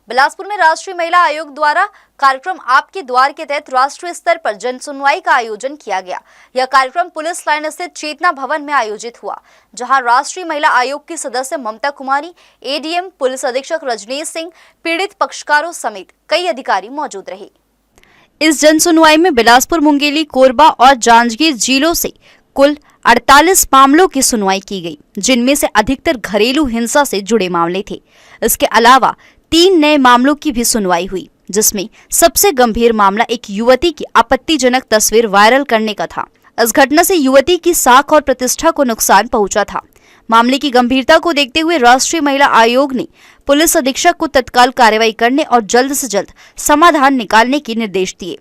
बिलासपुर में राष्ट्रीय महिला आयोग द्वारा कार्यक्रम आपके द्वार के तहत राष्ट्रीय स्तर पर जन सुनवाई का आयोजन किया गया। यह कार्यक्रम पुलिस लाइन स्थित चेतना भवन में आयोजित हुआ, जहां राष्ट्रीय महिला आयोग की सदस्य ममता कुमारी, एडीएम, पुलिस अधीक्षक रजनीश सिंह, पीड़ित पक्षकारों समेत कई अधिकारी मौजूद रहे। इस जन सुनवाई में बिलासपुर, मुंगेली, कोरबा और जांजगीर जिलों से कुल 48 मामलों की सुनवाई की गई, जिनमें से अधिकतर घरेलू हिंसा से जुड़े मामले थे। इसके अलावा 3 नए मामलों की भी सुनवाई हुई, जिसमें सबसे गंभीर मामला एक युवती की आपत्तिजनक तस्वीर वायरल करने का था। इस घटना से युवती की साख और प्रतिष्ठा को नुकसान पहुंचा था। मामले की गंभीरता को देखते हुए राष्ट्रीय महिला आयोग ने पुलिस अधीक्षक को तत्काल कार्रवाई करने और जल्द से जल्द समाधान निकालने के निर्देश दिए।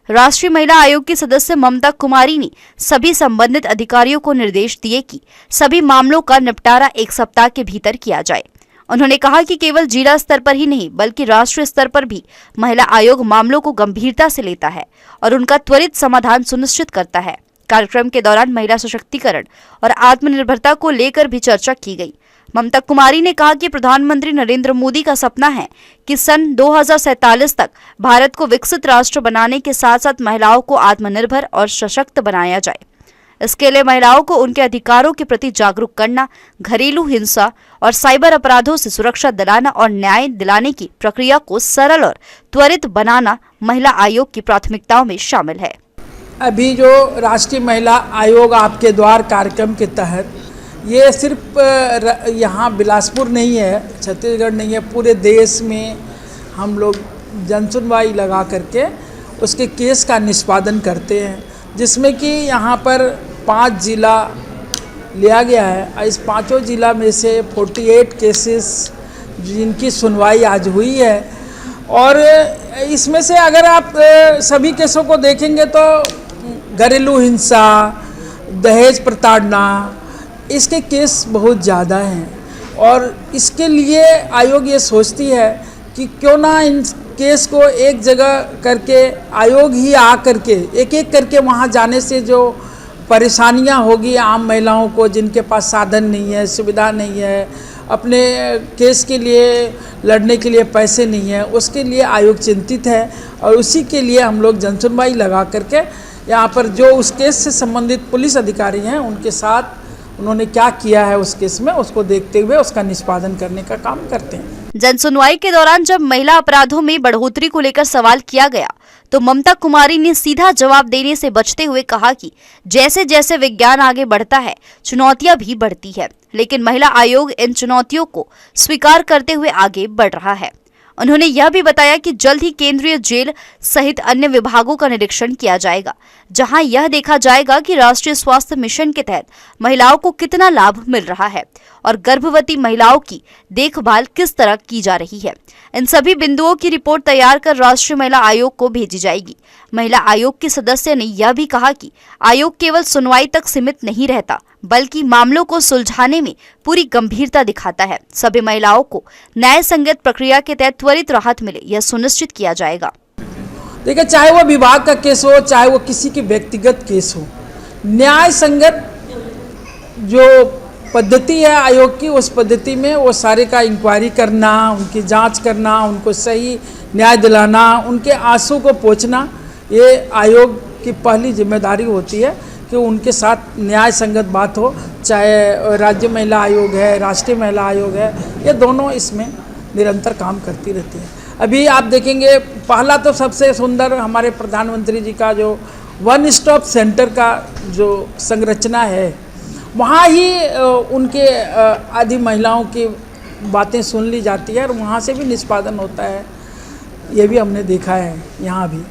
राष्ट्रीय महिला आयोग की सदस्य ममता कुमारी ने सभी संबंधित अधिकारियों को निर्देश दिए कि सभी मामलों का निपटारा 1 सप्ताह के भीतर किया जाए। उन्होंने कहा कि केवल जिला स्तर पर ही नहीं बल्कि राष्ट्रीय स्तर पर भी महिला आयोग मामलों को गंभीरता से लेता है और उनका त्वरित समाधान सुनिश्चित करता है। कार्यक्रम के दौरान महिला सशक्तिकरण और आत्मनिर्भरता को लेकर भी चर्चा की गई। ममता कुमारी ने कहा कि प्रधानमंत्री नरेंद्र मोदी का सपना है कि सन 2047 तक भारत को विकसित राष्ट्र बनाने के साथ साथ महिलाओं को आत्मनिर्भर और सशक्त बनाया जाए। इसके लिए महिलाओं को उनके अधिकारों के प्रति जागरूक करना, घरेलू हिंसा और साइबर अपराधों से सुरक्षा दिलाना और न्याय दिलाने की प्रक्रिया को सरल और त्वरित बनाना महिला आयोग की प्राथमिकताओं में शामिल है। अभी जो राष्ट्रीय महिला आयोग आपके द्वार कार्यक्रम के तहत ये सिर्फ यहाँ बिलासपुर नहीं है, छत्तीसगढ़ नहीं है, पूरे देश में हम लोग जनसुनवाई लगा करके उसके केस का निष्पादन करते हैं, जिसमें कि यहाँ पर 5 जिला लिया गया है। इस 5 जिला में से 48 केसेस जिनकी सुनवाई आज हुई है और इसमें से अगर आप सभी केसों को देखेंगे तो घरेलू हिंसा, दहेज प्रताड़ना, इसके केस बहुत ज़्यादा हैं और इसके लिए आयोग ये सोचती है कि क्यों ना इन केस को एक जगह करके आयोग ही आ करके एक एक करके वहाँ जाने से जो परेशानियाँ होगी आम महिलाओं को, जिनके पास साधन नहीं है, सुविधा नहीं है, अपने केस के लिए लड़ने के लिए पैसे नहीं है, उसके लिए आयोग चिंतित है और उसी के लिए हम लोग जनसुनवाई लगा करके यहाँ पर जो उस केस से संबंधित पुलिस अधिकारी हैं उनके साथ उन्होंने क्या किया है उस केस में, उसको देखते हुए उसका निष्पादन करने का काम करते हैं। जन सुनवाई के दौरान जब महिला अपराधों में बढ़ोतरी को लेकर सवाल किया गया तो ममता कुमारी ने सीधा जवाब देने से बचते हुए कहा कि जैसे जैसे विज्ञान आगे बढ़ता है चुनौतियां भी बढ़ती है, लेकिन महिला आयोग इन चुनौतियों को स्वीकार करते हुए आगे बढ़ रहा है। उन्होंने यह भी बताया कि जल्द ही केंद्रीय जेल सहित अन्य विभागों का निरीक्षण किया जाएगा, जहां यह देखा जाएगा कि राष्ट्रीय स्वास्थ्य मिशन के तहत महिलाओं को कितना लाभ मिल रहा है और गर्भवती महिलाओं की देखभाल किस तरह की जा रही है। इन सभी बिंदुओं की रिपोर्ट तैयार कर राष्ट्रीय महिला आयोग को भेजी जाएगी। महिला आयोग की सदस्य ने यह भी कहा कि आयोग केवल सुनवाई तक सीमित नहीं रहता बल्कि मामलों को सुलझाने में पूरी गंभीरता दिखाता है। सभी महिलाओं को न्याय संगत प्रक्रिया के तहत त्वरित राहत मिले, यह सुनिश्चित किया जाएगा। देखिए, चाहे वो विभाग का केस हो, चाहे वो किसी की व्यक्तिगत केस हो, न्याय संगत जो पद्धति है आयोग की, उस पद्धति में वो सारे का इंक्वायरी करना, उनकी जांच करना, उनको सही न्याय दिलाना, उनके आंसू को पोंछना, ये आयोग की पहली जिम्मेदारी होती है कि उनके साथ न्याय संगत बात हो। चाहे राज्य महिला आयोग है, राष्ट्रीय महिला आयोग है, ये दोनों इसमें निरंतर काम करती रहती है। अभी आप देखेंगे, पहला तो सबसे सुंदर हमारे प्रधानमंत्री जी का जो वन स्टॉप सेंटर का जो संरचना है, वहाँ ही उनके आदि महिलाओं की बातें सुन ली जाती है और वहाँ से भी निष्पादन होता है। ये भी हमने देखा है यहाँ भी।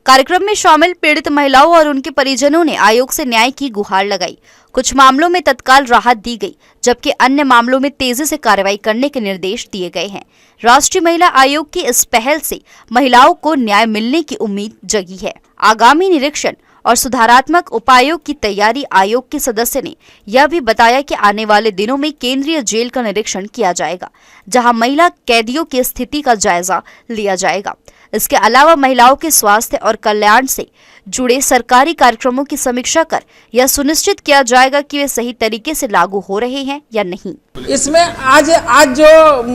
कार्यक्रम में शामिल पीड़ित महिलाओं और उनके परिजनों ने आयोग से न्याय की गुहार लगाई। कुछ मामलों में तत्काल राहत दी गई, जबकि अन्य मामलों में तेजी से कार्रवाई करने के निर्देश दिए गए हैं। राष्ट्रीय महिला आयोग की इस पहल से महिलाओं को न्याय मिलने की उम्मीद जगी है। आगामी निरीक्षण और सुधारात्मक उपायों की तैयारी आयोग के सदस्य ने यह भी बताया कि आने वाले दिनों में केंद्रीय जेल का निरीक्षण किया जाएगा, जहां महिला कैदियों की स्थिति का जायजा लिया जाएगा। इसके अलावा महिलाओं के स्वास्थ्य और कल्याण से जुड़े सरकारी कार्यक्रमों की समीक्षा कर यह सुनिश्चित किया जाएगा कि वे सही तरीके से लागू हो रहे हैं या नहीं। इसमें आज जो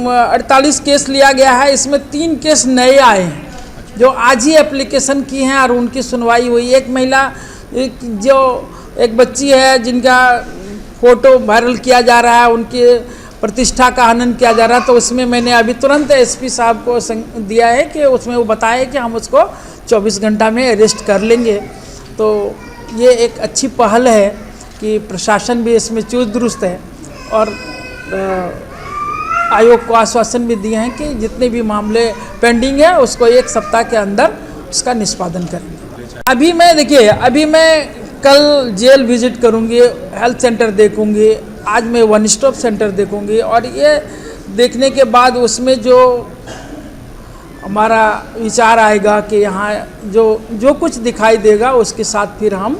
48 केस लिया गया है, इसमें 3 केस नए आए हैं जो आज ही एप्लीकेशन की हैं और उनकी सुनवाई हुई। एक महिला एक बच्ची है जिनका फोटो वायरल किया जा रहा है, उनकी प्रतिष्ठा का हनन किया जा रहा है, तो उसमें मैंने अभी तुरंत एसपी साहब को दिया है कि उसमें वो बताया कि हम उसको 24 घंटा में अरेस्ट कर लेंगे। तो ये एक अच्छी पहल है कि प्रशासन भी इसमें चुस्त दुरुस्त है और आयोग को आश्वासन भी दिए हैं कि जितने भी मामले पेंडिंग है उसको 1 सप्ताह के अंदर उसका निष्पादन करेंगे। अभी मैं कल जेल विजिट करूंगी, हेल्थ सेंटर देखूंगी, आज मैं वन स्टॉप सेंटर देखूंगी और ये देखने के बाद उसमें जो हमारा विचार आएगा कि यहाँ जो कुछ दिखाई देगा उसके साथ फिर हम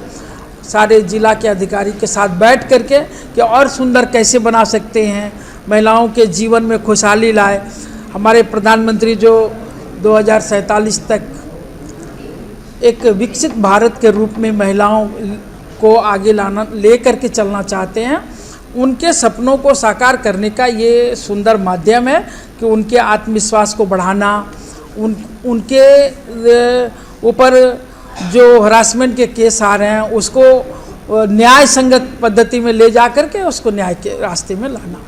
सारे जिला के अधिकारी के साथ बैठ करके कि और सुंदर कैसे बना सकते हैं, महिलाओं के जीवन में खुशहाली लाए। हमारे प्रधानमंत्री जो 2047 तक एक विकसित भारत के रूप में महिलाओं को आगे ले करके चलना चाहते हैं, उनके सपनों को साकार करने का ये सुंदर माध्यम है कि उनके आत्मविश्वास को बढ़ाना, उनके ऊपर जो हरासमेंट के केस आ रहे हैं उसको न्याय संगत पद्धति में ले जा करके उसको न्याय के रास्ते में लाना।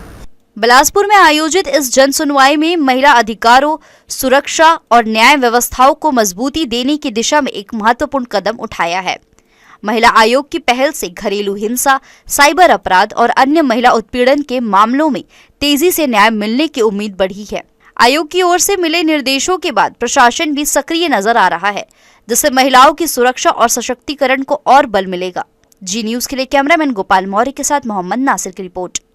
बिलासपुर में आयोजित इस जन सुनवाई में महिला अधिकारों, सुरक्षा और न्याय व्यवस्थाओं को मजबूती देने की दिशा में एक महत्वपूर्ण कदम उठाया है। महिला आयोग की पहल से घरेलू हिंसा, साइबर अपराध और अन्य महिला उत्पीड़न के मामलों में तेजी से न्याय मिलने की उम्मीद बढ़ी है। आयोग की ओर से मिले निर्देशों के बाद प्रशासन भी सक्रिय नजर आ रहा है, जिससे महिलाओं की सुरक्षा और सशक्तिकरण को और बल मिलेगा। जी न्यूज के लिए कैमरामैन गोपाल मौर्य के साथ मोहम्मद नासिर की रिपोर्ट।